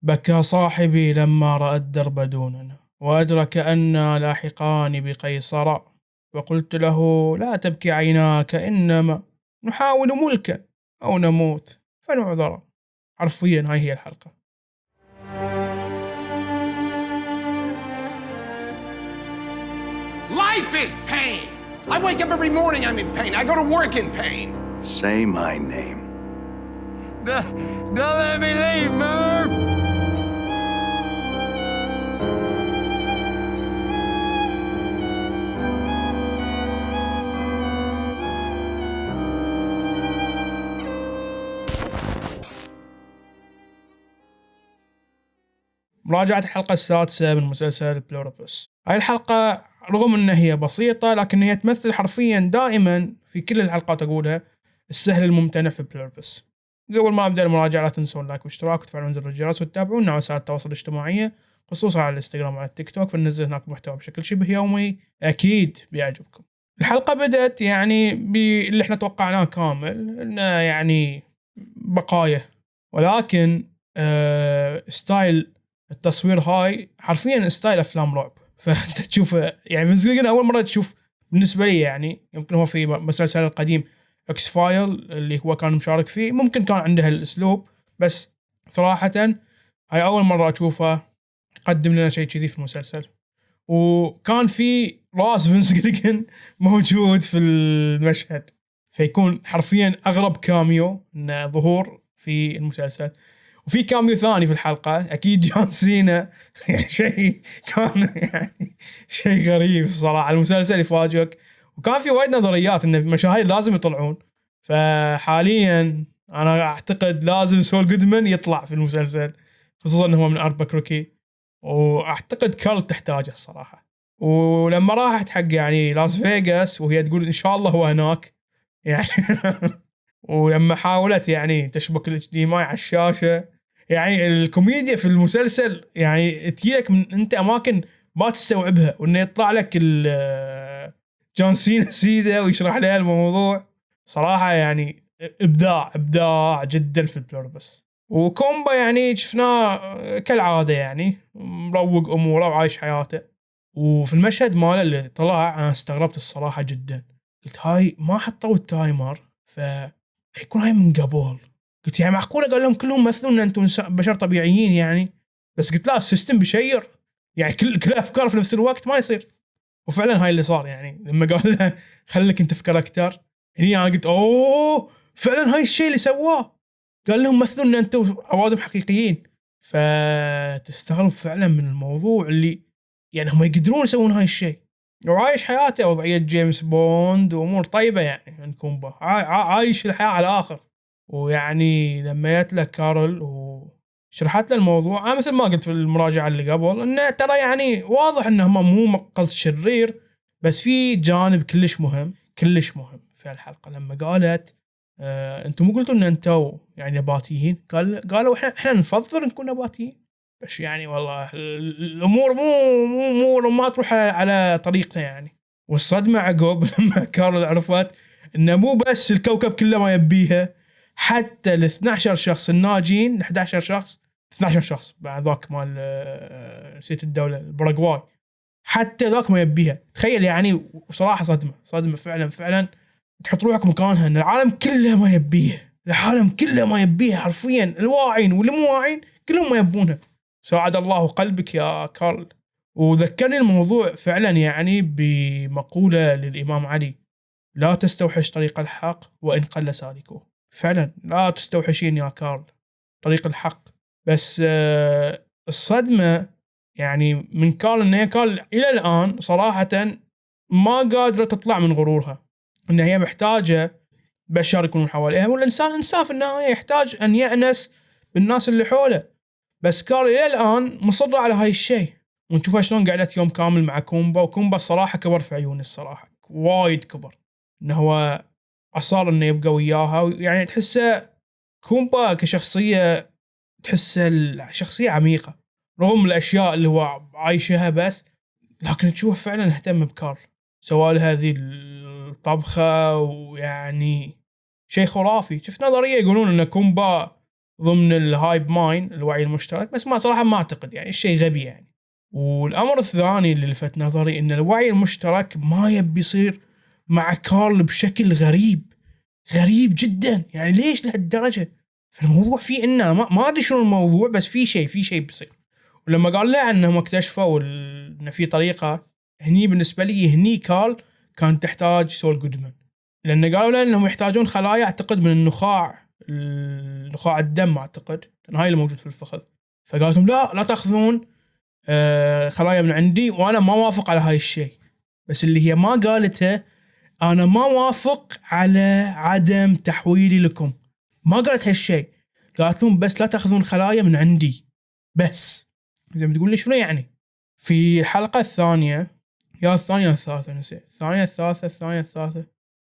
بكى صاحبي لما رأى الدرب دوننا وأدرك أنا لاحقان بقيصر، وقلت له لا تبكي عيناك، إنما نحاول ملكا أو نموت فنعذر. حرفيا هاي هي الحلقة. Life is pain. I wake up every morning, I'm in pain. I go to work in pain. Say my name. Don't let me leave, Murph! مراجعة الحلقة السادسة من مسلسل بلوربوس. هاي الحلقة رغم أن هي بسيطة لكن هي تمثل حرفيا دائما في كل الحلقات أقولها السهل الممتنع في بلوربوس. قبل ما أبدأ المراجعة لا تنسون لايك واشتراك وتفعلون زر الجرس وتتابعونا على وسائل التواصل الاجتماعي خصوصا على الانستغرام وعلى التيك توك، فننزل هناك محتوى بشكل شبه يومي أكيد بيعجبكم. الحلقة بدأت يعني باللي احنا توقعناه كامل، إنه يعني بقايا، ولكن ستايل التصوير هاي حرفيا ستايل افلام رعب. فانت تشوفه يعني فينس جيجن اول مره تشوف بالنسبه لي، يعني يمكن هو في مسلسل القديم اكس فايل اللي هو كان مشارك فيه ممكن كان عنده الاسلوب، بس صراحه هاي اول مره اشوفه قدم لنا شيء كذي في المسلسل. وكان في راس فينس جيجن موجود في المشهد، فيكون حرفيا اغرب كاميو انه ظهور في المسلسل. وفي كاميو ثاني في الحلقة أكيد جون سينا. يعني شيء كان يعني شيء غريب صراحة. المسلسل يفاجئك، وكان في وايد نظريات إن المشاهير لازم يطلعون، فحاليا أنا أعتقد لازم سول جودمان يطلع في المسلسل، خصوصا إنه هو من ألباكروكي، وأعتقد كارل تحتاجه الصراحة. ولما راحت حق يعني لاس فيغاس وهي تقول إن شاء الله هو هناك يعني ولما حاولت يعني تشبك الاتش دي ماي على الشاشة، يعني الكوميديا في المسلسل يعني تجيلك من انت اماكن ما تستوعبها، وانه يطلع لك جون سينا سيدا ويشرح لها الموضوع. صراحة يعني ابداع جدا في البلوربس. وكومبا يعني شفناه كالعادة يعني مروق اموره وعايش حياته. وفي المشهد ماله اللي طلع انا استغربت الصراحة جدا، قلت هاي ما حطوا التايمر فيكون هاي من قبل. قلت يعني معقولة قال لهم كلهم مثلون ان انتم بشر طبيعيين يعني، بس قلت لا السيستم بيشير يعني كل افكار في نفس الوقت ما يصير. وفعلا هاي اللي صار، يعني لما قال له خليك انت في كاركتر، هني انا قلت اوه فعلا هاي الشيء اللي سواه، قال لهم مثلون ان انتم اوادم حقيقيين. فتستغرب فعلا من الموضوع اللي يعني هم يقدرون يسوون هاي الشيء، وعايش حياته وضعية جيمس بوند وامور طيبة يعني من كومبا عايش الحياة على الاخر. ويعني لما جت له كارل وشرحت له الموضوع، انا مثل ما قلت في المراجعه اللي قبل انه ترى يعني واضح انهم مو قصد شرير، بس في جانب كلش مهم في الحلقه لما قالت انتم مو قلتوا ان انتم يعني نباتيين، قالوا احنا نفضل نكون نباتيين، بس يعني والله الامور مو ما تروح على طريقنا يعني. والصدمه عقب لما كارل عرفت انه مو بس الكوكب كله ما يبيها، حتى ال 12 شخص الناجين، ال 11 شخص 12 شخص بعد ذاك مال نسيت الدوله الباراغواي، حتى ذاك ما يبيها. تخيل يعني، وصراحه صدمه فعلا تحط روحك مكانها ان العالم كله ما يبيها حرفيا، الواعين واللي مو واعين كلهم ما يبونها. ساعد الله قلبك يا كارل. وذكرني الموضوع فعلا يعني بمقوله للامام علي: لا تستوحش طريق الحق وإن قل سالكه. فعلا لا تستوحشين يا كارل طريق الحق. بس الصدمة يعني من كارل إن هي كارل إلى الآن صراحة ما قادرة تطلع من غرورها، إن هي محتاجة بشر يكونون حواليها، والإنسان إنسان في النهاية يحتاج أن يأنس بالناس اللي حوله. بس كارل إلى الآن مصرة على هاي الشيء، ونشوفها شلون قعدت يوم كامل مع كومبا، وكومبا الصراحة كبر في عيوني الصراحة وايد كبر، انه هو اصر انه يبقى وياها. يعني تحسه كومبا كشخصيه، تحسه شخصيه عميقه رغم الاشياء اللي هو عايشها، بس لكن تشوف فعلا اهتم بكارل، سوى له هذه الطبخه، ويعني شيء خرافي. شفت نظريه يقولون ان كومبا ضمن الهايب ماين الوعي المشترك، بس ما صراحة ما أعتقد يعني الشيء غبي يعني. والأمر الثاني اللي لفت نظري إن الوعي المشترك ما يبي يصير مع كارل بشكل غريب جدا، يعني ليش لهالدرجة؟ فالموضوع فيه إنه ما أدري شنو الموضوع، بس في شيء بيصير. ولما قال له أنهم اكتشفوا إن في طريقة، هني بالنسبة لي هني كارل كان تحتاج سول جودمان، لأن قالوا له أنهم يحتاجون خلايا أعتقد من النخاع الدم أعتقد، لأن هاي اللي موجود في الفخذ. فقالوا لهم لا تأخذون خلايا من عندي، وأنا ما وافق على هاي الشيء. بس اللي هي ما قالتها أنا ما وافق على عدم تحويلي لكم، ما قالت هالشيء. قالت لهم بس لا تأخذون خلايا من عندي بس. زي ما تقول لي شنو يعني؟ في الحلقة الثانية يا الثانية الثالثة نسيت،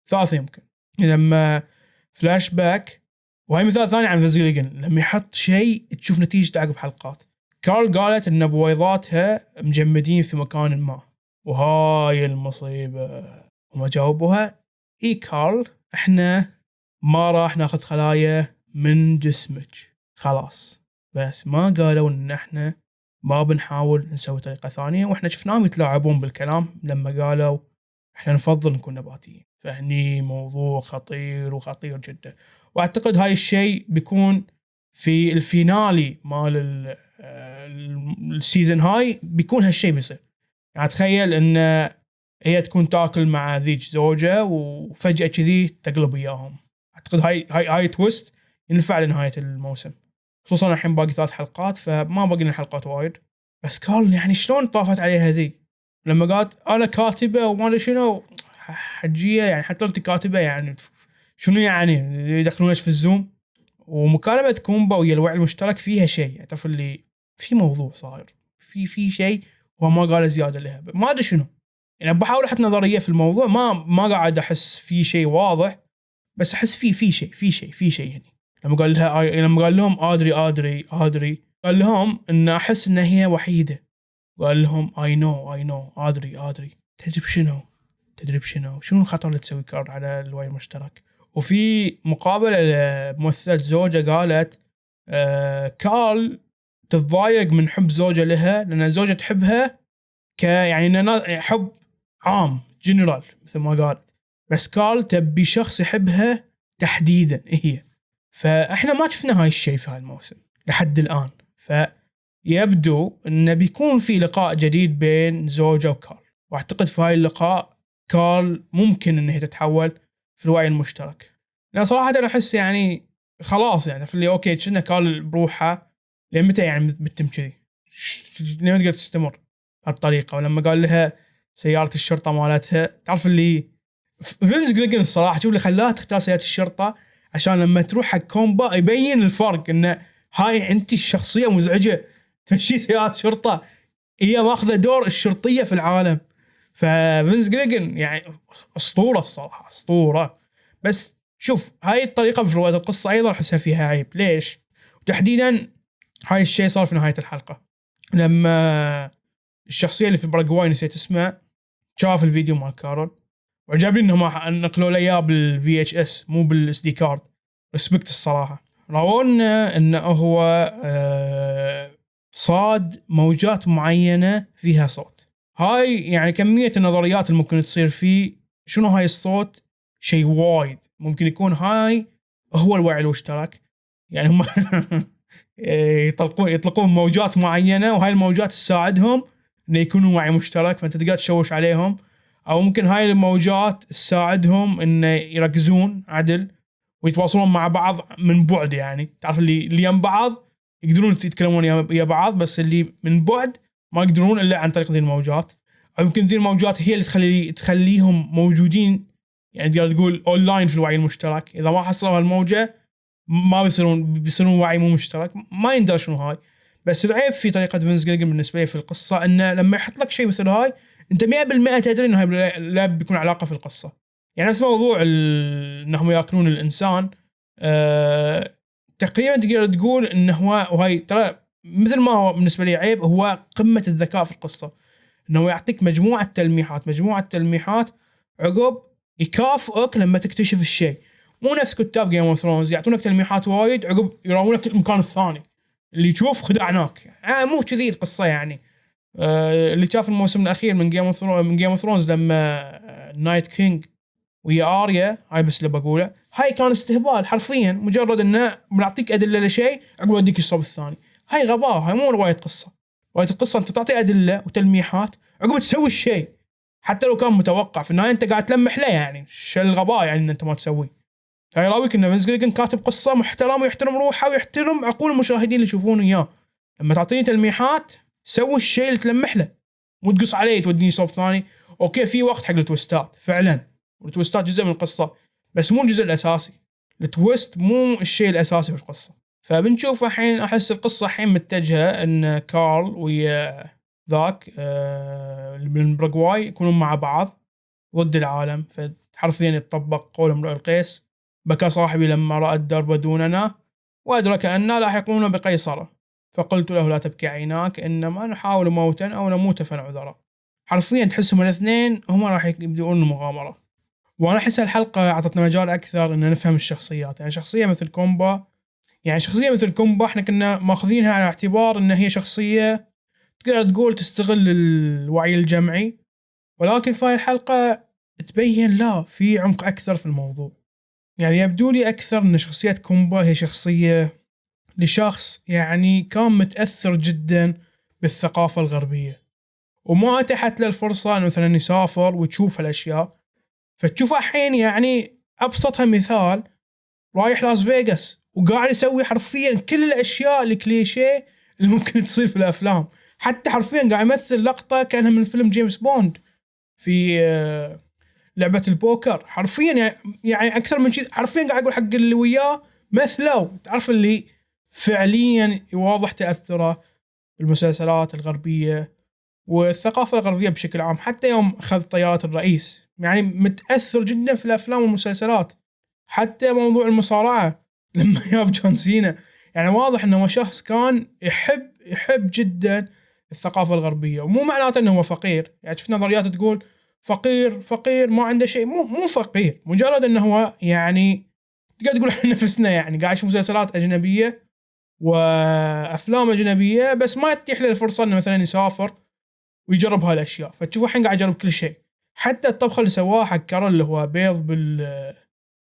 الثالثة يمكن، لما فلاش باك، وهي مثال ثاني عن فيزيليجن لما يحط شيء تشوف نتيجته عقب حلقات. كارل قالت ان بويضاتها مجمدين في مكان ما، وهاي المصيبة. وما جاوبوها اي كارل احنا ما راح ناخذ خلايا من جسمك خلاص، بس ما قالوا ان احنا ما بنحاول نسوي طريقة ثانية. واحنا شفناهم يتلاعبون بالكلام لما قالوا احنا نفضل نكون نباتيين. فهني موضوع خطير جدا، واعتقد هاي الشيء بيكون في الفينالي مال السيزن هاي، بيكون هالشيء بيصير. يعني تخيل ان هي تكون تاكل مع ذيك زوجة وفجأة كذي تقلب اياهم. اعتقد هاي تويست ينفع لنهاية الموسم، خصوصا الحين باقي 3 حلقات، فما باقي لنا حلقات وايد. بس كارل يعني شلون طافت عليها ذي لما قالت انا كاتبة وما ادري شنو حجية، يعني حتى انت كاتبة يعني شنو يعني يدخلونش في الزوم. ومكالمة كومبا ويا الوعي المشترك فيها شيء، يعني تعرف اللي في موضوع صاير في شيء هو ما قال زيادة لها، ما ادري شنو. يعني بحاول احط نظرية في الموضوع، ما قاعد احس في شيء واضح، بس احس في شيء هنا. لما قال لهم ادري قال لهم ان احس ان هي وحيدة. قال لهم I know ادري تدري شنو الخطر اللي تسوي كارل على الوعي المشترك. وفي مقابلة لممثلة زوجة قالت كارل تتضايق من حب زوجة لها، لأن الزوجة تحبها يعني حب عام جنرال مثل ما قالت، بس كارل تبي شخص يحبها تحديدا هي. فإحنا ما شفنا هاي الشيء في هاي الموسم لحد الآن، فيبدو إنه بيكون في لقاء جديد بين زوجة وكارل، وأعتقد في هاي اللقاء كارل ممكن إنه تتحول في الوعي المشترك. لأن صراحة أنا أحس يعني خلاص يعني في اللي أوكي كنا كارل بروحه لمتى يعني بتتم كذي، لما تقدر تستمر بهالطريقة. ولما قال لها سيارة الشرطة مالتها، تعرف اللي فينس جليجن الصراحة شوف اللي خلاها تختار سيارة الشرطة، عشان لما تروح حق كومبا يبين الفرق، إنه هاي أنت الشخصية مزعجة تمشي سيارة شرطة، هي ماخذة دور الشرطية في العالم. ففينس جليجن يعني أسطورة الصراحة، أسطورة. بس شوف هاي الطريقة في رواية القصة أيضا أحسها فيها عيب. ليش؟ وتحديدا هاي الشيء صار في نهاية الحلقة لما الشخصية اللي في باراغواي نسيت اسمه شاف الفيديو مال كارول، وعجبني إنهم نقلوا له إياه بالVHS مو بالSD كارد. ريسبكت الصراحة. راونا إنه هو صاد موجات معينة فيها صوت. هاي يعني كمية النظريات اللي ممكن تصير فيه شنو هاي الصوت، شيء وايد ممكن يكون هاي هو الوعي المشترك. يعني هم يطلقون موجات معينة، وهاي الموجات تساعدهم إن يكونوا وعي مشترك، فأنت تقدر تشوش عليهم. أو ممكن هاي الموجات تساعدهم إن يركزون عدل ويتواصلون مع بعض من بعد. يعني تعرف اللي يم بعض يقدرون يتكلمون يا بعض، بس اللي من بعد ما يقدرون إلا عن طريق ذي الموجات. أو يمكن ذي الموجات هي اللي تخليهم موجودين، يعني تقدر تقول أونلاين في الوعي المشترك. إذا ما حصلوا هالموجة ما بيصيرون وعي مو مشترك. ما يندرى شنو هاي. بس العيب في طريقة فينس جيلجن بالنسبة لي في القصة إنه لما يحط لك شيء مثل هاي أنت 100% تدري إنه لا بيكون علاقة في القصة. يعني نفس موضوع إنهم يأكلون الإنسان، تقريبا تقدر تقول إنه وهاي ترى مثل ما هو بالنسبة لي عيب، هو قمة الذكاء في القصة، إنه يعطيك مجموعة تلميحات عقب يكافئك لما تكتشف الشيء. مو نفس كتاب جيم اوف ثرونز يعطونك تلميحات وايد عقب يراونك المكان الثاني اللي تشوف خدعناك. مو كذي القصه يعني. اللي شاف الموسم الاخير من جيم اوف ثرونز لما نايت كينج ويا اريا، هاي بس اللي بقوله، هاي كان استهبال حرفيا، مجرد انه بنعطيك ادله لشيء عقب يوديك الصوب الثاني. هاي غباء، هاي مو روايه قصه. روايه القصه انت تعطي ادله وتلميحات عقب تسوي الشيء حتى لو كان متوقع، في النهايه انت قاعد تلمح له. يعني شو الغباء يعني ان انت ما تسوي. هاي يراويك ان فينس جيليجن كاتب قصه محترم ويحترم روحه ويحترم عقول المشاهدين اللي يشوفونه اياه. لما تعطيني تلميحات سوي الشيء اللي تلمح له، مو تقص عليه توديني صوب ثاني. اوكي في وقت حق التويستات فعلا، والتويستات جزء من القصه بس مو الجزء الاساسي. التويست مو الشيء الاساسي في القصه. فبنشوف الحين، احس القصه الحين متجهه ان كارل ويا ذاك من براغواي يكونون مع بعض ضد العالم. فحرفيا يتطبق قول امرؤ القيس: بكى صاحبي لما رأى الدرب دوننا وأدرك أننا لاحقون بقيصرة، فقلت له لا تبكي عيناك، إنما نحاول موتا أو نموت فنعذرا. حرفيا تحسهم الاثنين هم راح يبدؤون المغامرة. وأنا أحس الحلقة أعطتنا مجال أكثر إن نفهم الشخصيات. يعني شخصية مثل كومبا إحنا كنا ماخذينها على اعتبار إن هي شخصية تقدر تقول تستغل الوعي الجمعي، ولكن في هاي الحلقة تبين لا، في عمق أكثر في الموضوع. يعني يبدو لي أكثر أن شخصية كومبا هي شخصية لشخص يعني كان متأثر جدا بالثقافة الغربية، وما أتاحت له الفرصة أن مثلا يسافر وتشوف الأشياء. فتشوف الحين يعني أبسطها مثال، رايح لاس فيغاس وقاعد يسوي حرفيا كل الأشياء الكليشيه اللي ممكن تصير في الأفلام. حتى حرفيا قاعد يمثل لقطة كانها من فيلم جيمس بوند في لعبة البوكر. حرفيا يعني أكثر من شيء، حرفيا قاعد أقول حق اللي وياه مثله. تعرف اللي فعليا واضح تأثره بالمسلسلات الغربية والثقافة الغربية بشكل عام. حتى يوم أخذ طيارة الرئيس يعني متأثر جدا في الأفلام والمسلسلات. حتى موضوع المصارعة لما ياب جون سينا، يعني واضح أنه شخص كان يحب جدا الثقافة الغربية. ومو معناته أنه هو فقير، يعني شفت نظريات تقول فقير ما عنده شيء. مو فقير، مجرد أنه هو يعني تقدر تقول احنا نفسنا يعني قاعد يشوف مسلسلات أجنبية وأفلام أجنبية بس ما يتيح له الفرصة أنه مثلا يسافر ويجرب هالأشياء. فتشوفه الحين قاعد يجرب كل شيء. حتى الطبخة اللي سواها حق كارل اللي هو بيض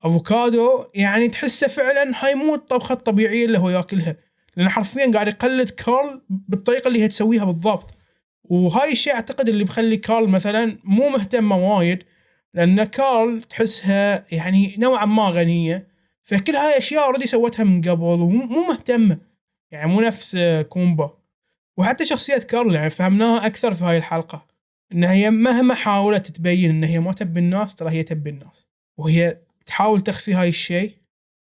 بالأفوكادو، يعني تحسه فعلا هاي مو الطبخة الطبيعية اللي هو ياكلها، لأن حرفيا قاعد يقلد كارل بالطريقة اللي هي تسويها بالضبط. وهاي الشيء أعتقد اللي بخلي كارل مثلا مو مهتمة وايد، لأن كارل تحسها يعني نوعا ما غنية، فكل هاي أشياء أوريدي سوتها من قبل ومو مهتمة، يعني مو نفس كومبا. وحتى شخصية كارل يعني فهمناها أكثر في هاي الحلقة، إنها هي مهما حاولت تبين إن هي ما تبي الناس، ترى هي تبي الناس، وهي تحاول تخفي هاي الشيء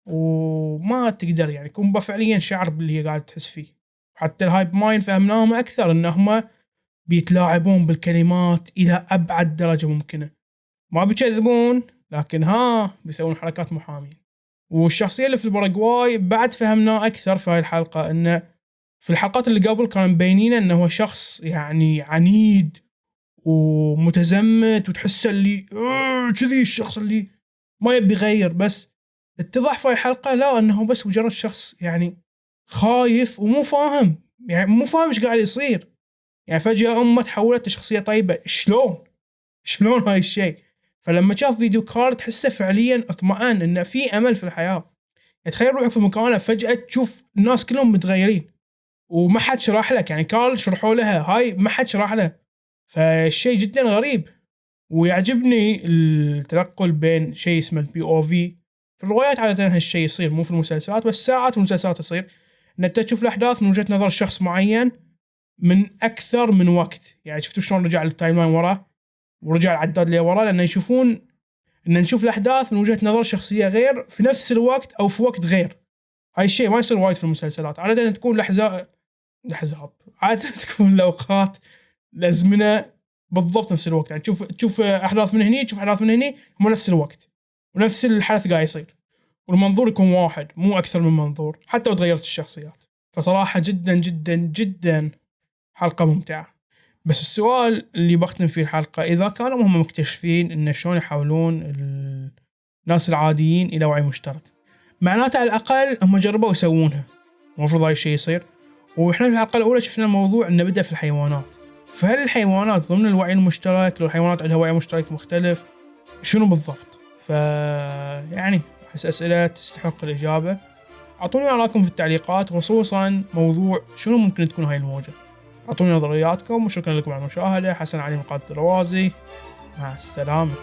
وما تقدر. يعني كومبا فعليا شعر باللي هي قاعد تحس فيه. حتى الهايب ماين فهمناهم أكثر إنهم بيتلاعبون بالكلمات إلى أبعد درجة ممكنة، ما بيكذبون لكن بيسوون حركات محامين. والشخصية اللي في الباراغواي بعد فهمناه أكثر في هاي الحلقة، إنه في الحلقات اللي قبل كان مبينين إنه هو شخص يعني عنيد ومتزمت وتحسه اللي كذي الشخص اللي ما يبي يغير. بس اتضح في هاي الحلقة لا، إنه بس مجرد شخص يعني خايف ومو فاهم، يعني مو فاهم إيش قاعد يصير. يعني فجأة أمه تحولت لشخصية طيبة. شلون هاي الشيء؟ فلما شاف فيديو كارل تحسه فعليا اطمئن إن في أمل في الحياة. يعني تخيل روحك في مكانه فجأة تشوف الناس كلهم متغيرين وما حد شرح لك. يعني كارل شرحوا لها، هاي ما حد شرح له. فالشيء جدا غريب. ويعجبني التنقل بين شيء اسمه البي او في. في الروايات عادة هالشيء يصير، مو في المسلسلات بس ساعات في المسلسلات يصير، ان انت تشوف الاحداث من وجهة نظر شخص معين من اكثر من وقت. يعني شفتوا شلون رجع التايم لاين ورا ورجع العداد لورا، لأن يشوفون ان نشوف الاحداث من وجهة نظر شخصية غير في نفس الوقت او في وقت غير. هاي الشيء ما يصير وايد في المسلسلات. عادة تكون الأحزاب عادة تكون الأوقات الأزمنة بالضبط نفس الوقت. يعني تشوف أحداث من هني، تشوف أحداث من هني، هم نفس الوقت ونفس الحدث قاعد يصير، والمنظور يكون واحد مو أكثر من منظور حتى لو تغيرت الشخصيات. فصراحة جدا جدا جدا حلقة ممتعة. بس السؤال اللي بختم فيه الحلقة، إذا كانوا هم مكتشفين إن شلون يحاولون الناس العاديين إلى وعي مشترك. معناته على الأقل هم جربوا يسوونها، المفروض هاي الشيء يصير. وإحنا في الحلقة الأولى شفنا الموضوع إنه بدأ في الحيوانات، فهل الحيوانات ضمن الوعي المشترك؟ لو الحيوانات عندها وعي مشترك مختلف شنو بالضبط؟ يعني أحس أسئلة تستحق الإجابة. أعطوني آراءكم في التعليقات، خصوصا موضوع شنو ممكن تكون هاي الموجة. أعطوني نظرياتكم، وشكرا لكم على المشاهدة. حسن علي من قناة الروازي، مع السلامة.